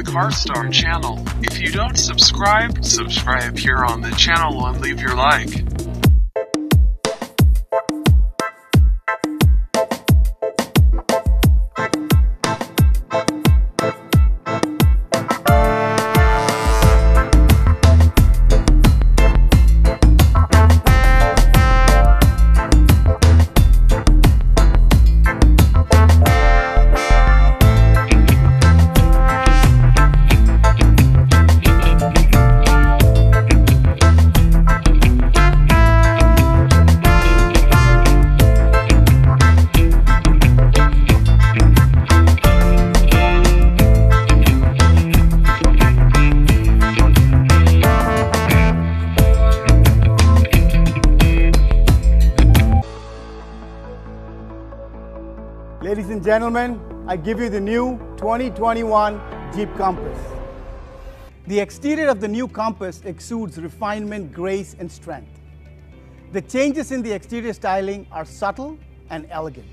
the Carwstar channel. If you don't subscribe, subscribe here on the channel and leave your like. Ladies and gentlemen, I give you the new 2021 Jeep Compass. The exterior of the new Compass exudes refinement, grace, and strength. The changes in the exterior styling are subtle and elegant.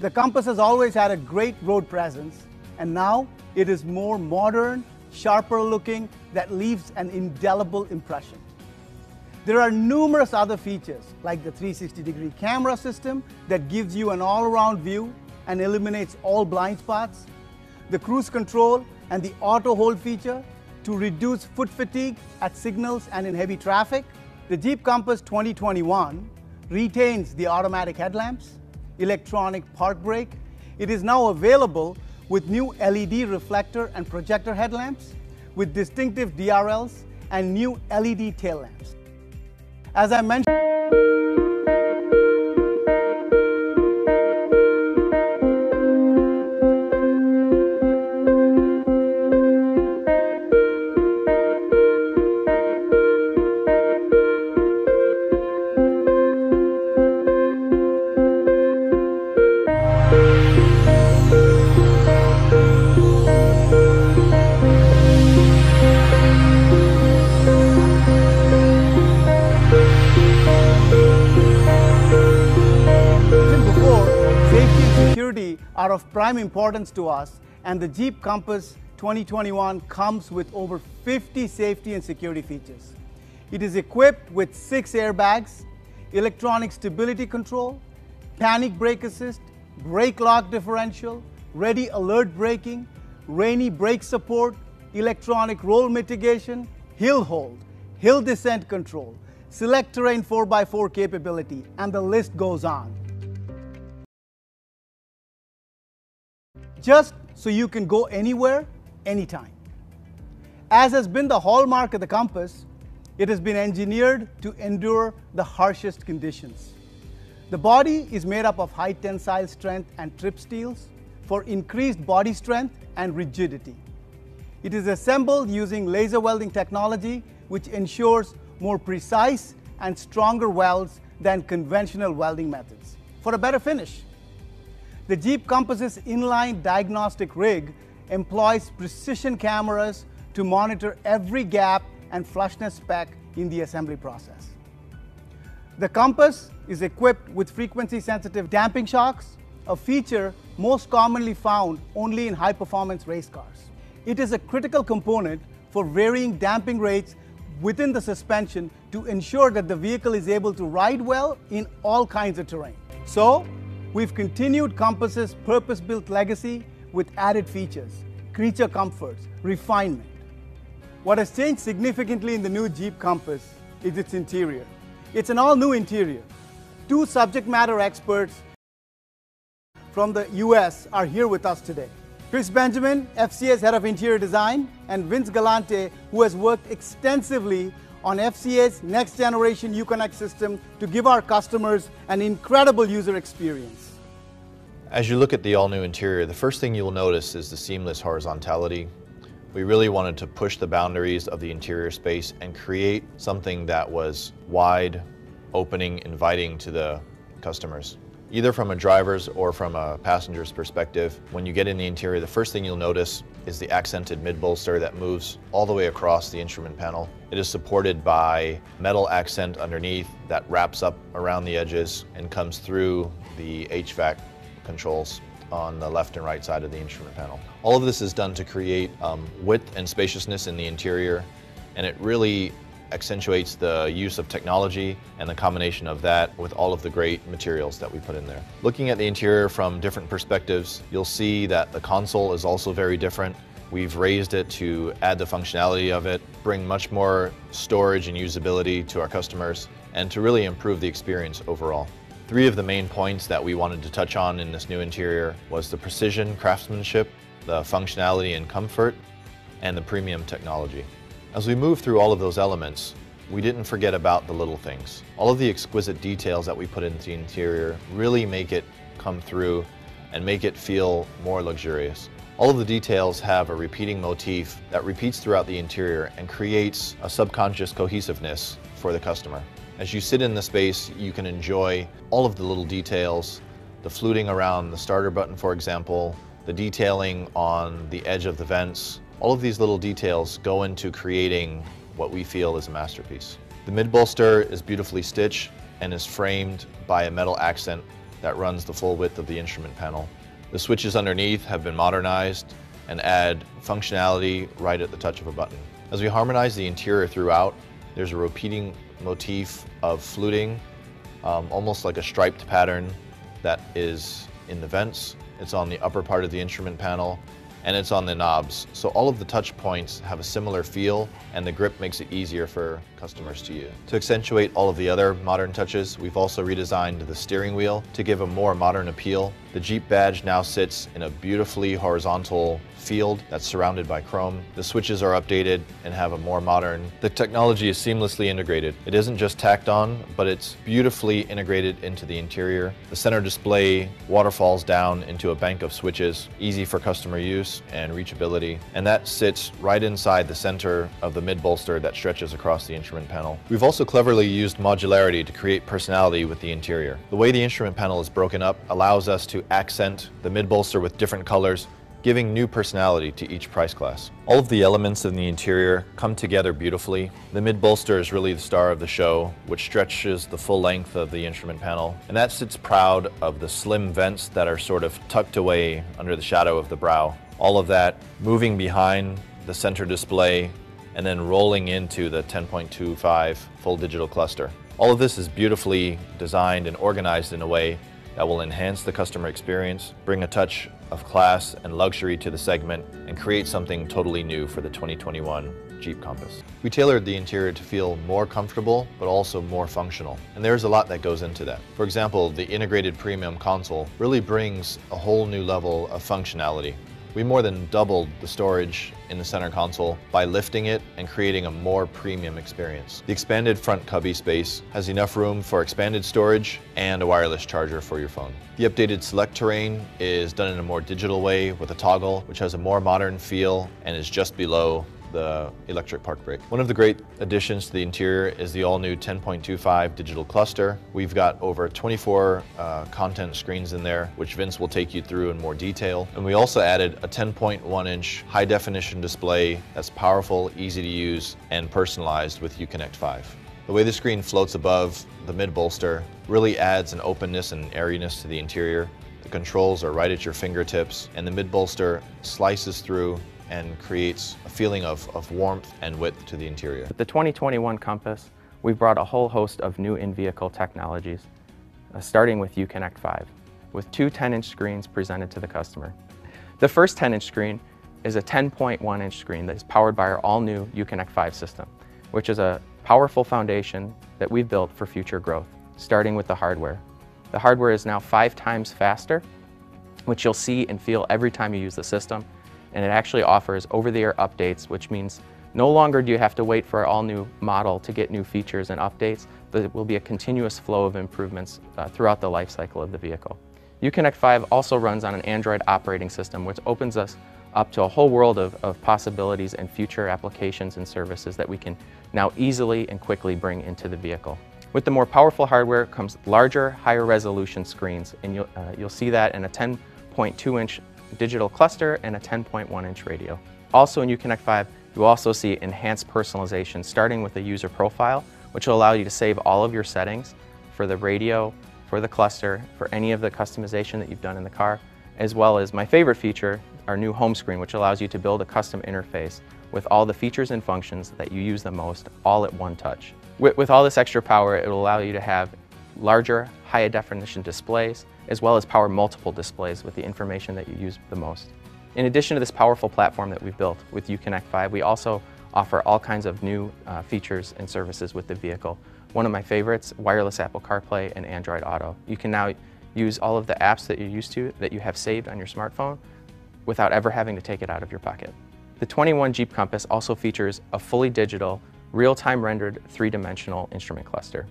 The Compass has always had a great road presence, and now it is more modern, sharper looking, that leaves an indelible impression. There are numerous other features like the 360-degree camera system that gives you an all-around view and eliminates all blind spots, the cruise control and the auto hold feature to reduce foot fatigue at signals and in heavy traffic. The Jeep Compass 2021 retains the automatic headlamps, electronic park brake. It is now available with new LED reflector and projector headlamps with distinctive DRLs and new LED tail lamps. As I mentioned, are of prime importance to us, and the Jeep Compass 2021 comes with over 50 safety and security features. It is equipped with 6 airbags, electronic stability control, panic brake assist, brake lock differential, ready alert braking, rainy brake support, electronic roll mitigation, hill hold, hill descent control, select terrain 4x4 capability, and the list goes on. Just so you can go anywhere, anytime. As has been the hallmark of the Compass, it has been engineered to endure the harshest conditions. The body is made up of high tensile strength and trip steels for increased body strength and rigidity. It is assembled using laser welding technology, which ensures more precise and stronger welds than conventional welding methods for a better finish. The Jeep Compass's inline diagnostic rig employs precision cameras to monitor every gap and flushness spec in the assembly process. The Compass is equipped with frequency-sensitive damping shocks, a feature most commonly found only in high-performance race cars. It is a critical component for varying damping rates within the suspension to ensure that the vehicle is able to ride well in all kinds of terrain. So, we've continued Compass's purpose-built legacy with added features, creature comforts, refinement. What has changed significantly in the new Jeep Compass is its interior. It's an all-new interior. 2 subject matter experts from the US are here with us today. Chris Benjamin, FCA's Head of Interior Design, and Vince Galante, who has worked extensively on FCA's next generation Uconnect system to give our customers an incredible user experience. As you look at the all-new interior, the first thing you'll notice is the seamless horizontality. We really wanted to push the boundaries of the interior space and create something that was wide, opening, inviting to the customers. Either from a driver's or from a passenger's perspective, when you get in the interior, the first thing you'll notice is the accented mid-bolster that moves all the way across the instrument panel. It is supported by metal accent underneath that wraps up around the edges and comes through the HVAC controls. on the left and right side of the instrument panel. All of this is done to create width and spaciousness in the interior, and it really accentuates the use of technology and the combination of that with all of the great materials that we put in there. Looking at the interior from different perspectives, you'll see that the console is also very different. We've raised it to add the functionality of it, bring much more storage and usability to our customers, and to really improve the experience overall. Three of the main points that we wanted to touch on in this new interior was the precision craftsmanship, the functionality and comfort, and the premium technology. As we move through all of those elements, we didn't forget about the little things. All of the exquisite details that we put into the interior really make it come through and make it feel more luxurious. All of the details have a repeating motif that repeats throughout the interior and creates a subconscious cohesiveness for the customer. As you sit in the space, you can enjoy all of the little details, the fluting around the starter button, for example, the detailing on the edge of the vents. All of these little details go into creating what we feel is a masterpiece. The mid-bolster is beautifully stitched and is framed by a metal accent that runs the full width of the instrument panel. The switches underneath have been modernized and add functionality right at the touch of a button. As we harmonize the interior throughout, there's a repeating motif of fluting, almost like a striped pattern that is in the vents. It's on the upper part of the instrument panel, and it's on the knobs. So all of the touch points have a similar feel, and the grip makes it easier for customers to use. To accentuate all of the other modern touches, we've also redesigned the steering wheel to give a more modern appeal. The Jeep badge now sits in a beautifully horizontal field that's surrounded by chrome. The switches are updated and have a more modern. The technology is seamlessly integrated. It isn't just tacked on, but it's beautifully integrated into the interior. The center display waterfalls down into a bank of switches, easy for customer use and reachability, and that sits right inside the center of the mid-bolster that stretches across the instrument panel. We've also cleverly used modularity to create personality with the interior. The way the instrument panel is broken up allows us to accent the mid-bolster with different colors, giving new personality to each price class. All of the elements in the interior come together beautifully. The mid-bolster is really the star of the show, which stretches the full length of the instrument panel, and that sits proud of the slim vents that are sort of tucked away under the shadow of the brow. All of that moving behind the center display and then rolling into the 10.25 full digital cluster. All of this is beautifully designed and organized in a way that will enhance the customer experience, bring a touch of class and luxury to the segment, and create something totally new for the 2021 Jeep Compass. We tailored the interior to feel more comfortable, but also more functional. And there's a lot that goes into that. For example, the integrated premium console really brings a whole new level of functionality. We more than doubled the storage in the center console by lifting it and creating a more premium experience. The expanded front cubby space has enough room for expanded storage and a wireless charger for your phone. The updated select terrain is done in a more digital way with a toggle, which has a more modern feel and is just below the electric park brake. One of the great additions to the interior is the all-new 10.25 digital cluster. We've got over 24 content screens in there, which Vince will take you through in more detail. And we also added a 10.1-inch high-definition display that's powerful, easy to use, and personalized with Uconnect 5. The way the screen floats above the mid-bolster really adds an openness and airiness to the interior. The controls are right at your fingertips, and the mid-bolster slices through and creates a feeling of warmth and width to the interior. With the 2021 Compass, we've brought a whole host of new in-vehicle technologies, starting with Uconnect 5, with two 10-inch screens presented to the customer. The first 10-inch screen is a 10.1-inch screen that is powered by our all-new Uconnect 5 system, which is a powerful foundation that we've built for future growth, starting with the hardware. The hardware is now 5 times faster, which you'll see and feel every time you use the system. And it actually offers over-the-air updates, which means no longer do you have to wait for our all-new model to get new features and updates, but it will be a continuous flow of improvements throughout the life cycle of the vehicle. Uconnect 5 also runs on an Android operating system, which opens us up to a whole world of possibilities and future applications and services that we can now easily and quickly bring into the vehicle. With the more powerful hardware comes larger, higher resolution screens, and you'll see that in a 10.2-inch digital cluster and a 10.1-inch radio. Also in Uconnect 5, you will also see enhanced personalization, starting with a user profile, which will allow you to save all of your settings for the radio, for the cluster, for any of the customization that you've done in the car, as well as my favorite feature, our new home screen, which allows you to build a custom interface with all the features and functions that you use the most, all at one touch. With all this extra power, it will allow you to have larger, higher definition displays, as well as power multiple displays with the information that you use the most. In addition to this powerful platform that we've built with Uconnect 5, we also offer all kinds of new features and services with the vehicle. One of my favorites, wireless Apple CarPlay and Android Auto. You can now use all of the apps that you're used to, that you have saved on your smartphone, without ever having to take it out of your pocket. The 21 Jeep Compass also features a fully digital, real-time rendered, three-dimensional instrument cluster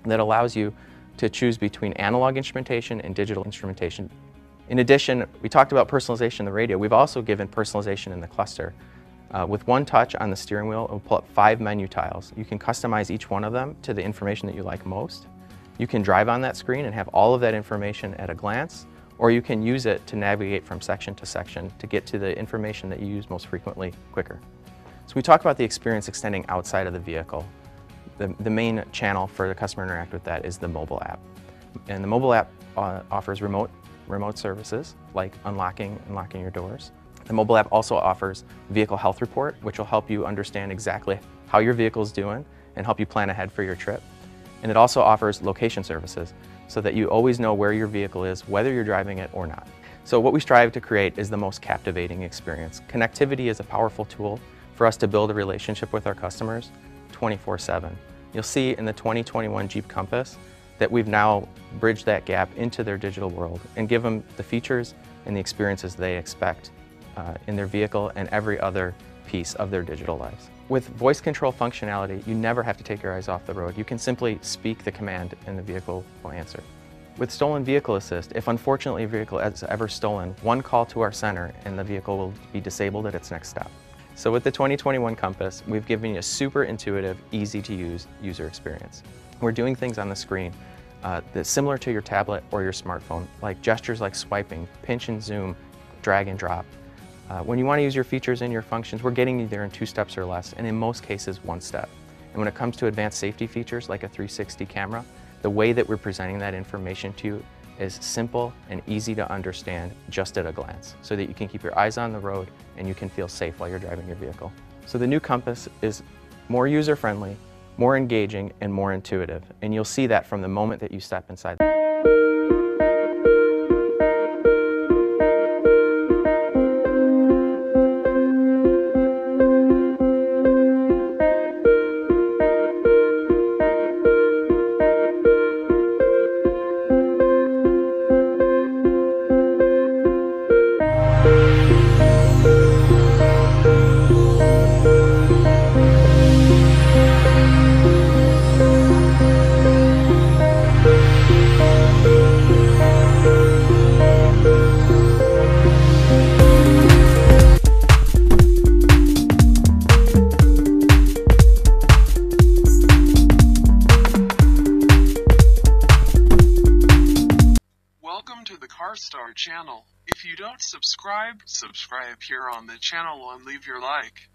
that allows you to choose between analog instrumentation and digital instrumentation. In addition, we talked about personalization in the radio. We've also given personalization in the cluster. With one touch on the steering wheel, it will pull up 5 menu tiles. You can customize each one of them to the information that you like most. You can drive on that screen and have all of that information at a glance, or you can use it to navigate from section to section to get to the information that you use most frequently quicker. So we talk about the experience extending outside of the vehicle. The main channel for the customer to interact with that is the mobile app. And the mobile app offers remote services like unlocking your doors. The mobile app also offers vehicle health report, which will help you understand exactly how your vehicle is doing and help you plan ahead for your trip. And it also offers location services so that you always know where your vehicle is, whether you're driving it or not. So what we strive to create is the most captivating experience. Connectivity is a powerful tool for us to build a relationship with our customers 24/7. You'll see in the 2021 Jeep Compass that we've now bridged that gap into their digital world and give them the features and the experiences they expect in their vehicle and every other piece of their digital lives. With voice control functionality, you never have to take your eyes off the road. You can simply speak the command and the vehicle will answer. With Stolen Vehicle Assist, if unfortunately a vehicle is ever stolen, one call to our center and the vehicle will be disabled at its next stop. So with the 2021 Compass, we've given you a super intuitive, easy to use user experience. We're doing things on the screen that's similar to your tablet or your smartphone, like gestures like swiping, pinch and zoom, drag and drop. When you want to use your features and your functions, we're getting you there in 2 steps or less, and in most cases 1 step. And when it comes to advanced safety features like a 360 camera, the way that we're presenting that information to you is simple and easy to understand just at a glance, so that you can keep your eyes on the road and you can feel safe while you're driving your vehicle. So the new Compass is more user-friendly, more engaging, and more intuitive, and you'll see that from the moment that you step inside. Welcome to the Carwstar channel. If you don't subscribe here on the channel and leave your like.